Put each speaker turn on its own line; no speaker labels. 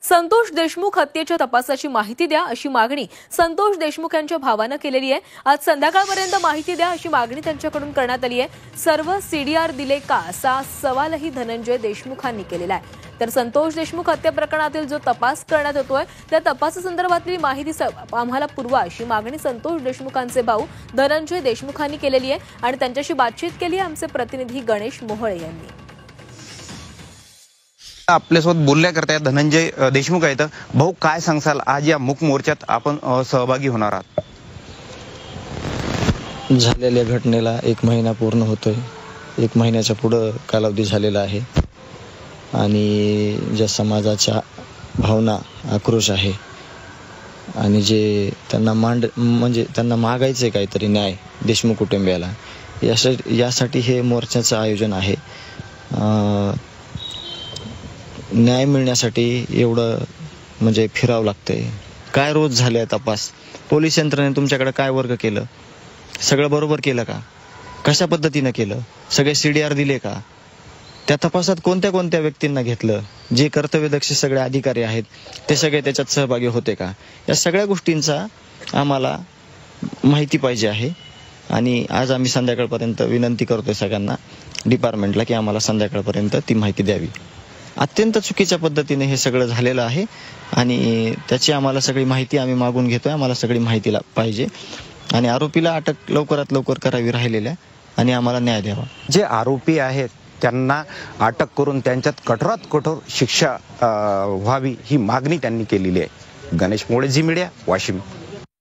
संतोष देशमुख हत्येच्या तपासाची माहिती द्या अशी मागणी संतोष देशमुख यांच्या भावानं केलेली आहे। आज संध्याकाळपर्यंत माहिती द्या अशी मागणी त्यांच्याकडून करण्यात आली आहे। सर्व सीडीआर दिले का असा सवालही धनंजय देशमुखांनी केलेला आहे। तर संतोष देशमुख हत्या प्रकरणातील जो तपास करण्यात येतोय त्या तपासासंदर्भातली माहिती आम्हाला पुरवा अशी मागणी संतोष देशमुखांचे भाऊ धनंजय देशमुखांनी केलेली आहे आणि त्यांच्याशी बातचीत केली आहे आमचे प्रतिनिधी गणेश मोहळे यांनी।
आपल्यासोबत बोलण्याकरता धनंजय देशमुख आहेत। भाऊ, काय सांगसाल, आज या मूक मोर्चात आपण सहभागी होणार आहात?
झालेल्या घटनेला 1 महिना पूर्ण होतोय। 1 महिन्याच्या पुढे कालावधी झालेला आहे आणि ज्या समाजाच्या भावना आक्रोश आहे आणि जे त्यांना मागायचे काहीतरी न्याय देशमुख कुटुंबियाला, यासाठी हे मोर्चाचं आयोजन आहे। न्याय मिळण्यासाठी एवढं फिरावं लागतंय। काय रोज झाले तपास, पोलीस यंत्रणेने तुमच्याकडे काय वर्ग केलं, सगळं बरोबर केलं का, कशा पद्धतीने केलं, सगळे सीडीआर दिले का, त्या तपासात कोणत्या कोणत्या व्यक्तींना घेतलं, जे कर्तव्यदक्ष सगळे अधिकारी आहेत ते सगळे त्याच्यात सहभागी होते का, या सगळ्या गोष्टींचा आम्हाला माहिती पाहिजे आहे। आणि आज आम्ही संध्याकाळपर्यंत विनंती करतोय सगळ्यांना डिपार्टमेंटला की आम्हाला संध्याकाळपर्यंत ती माहिती द्यावी। अत्यंत चुकीच्या पद्धतीने हे सगळं झालेलं आहे आणि त्याची आम्हाला सगळी माहिती आम्ही मागून घेतोय। आम्हाला सगळी माहिती पाहिजे आणि आरोपीला अटक लवकरात लवकर करावी राहिलेल्या आणि आम्हाला न्याय द्यावा।
जे आरोपी आहेत त्यांना अटक करून त्यांच्यात कठोरात कठोर शिक्षा व्हावी ही मागणी त्यांनी केलेली आहे। Ganesh Mohale, Zee media, Washim.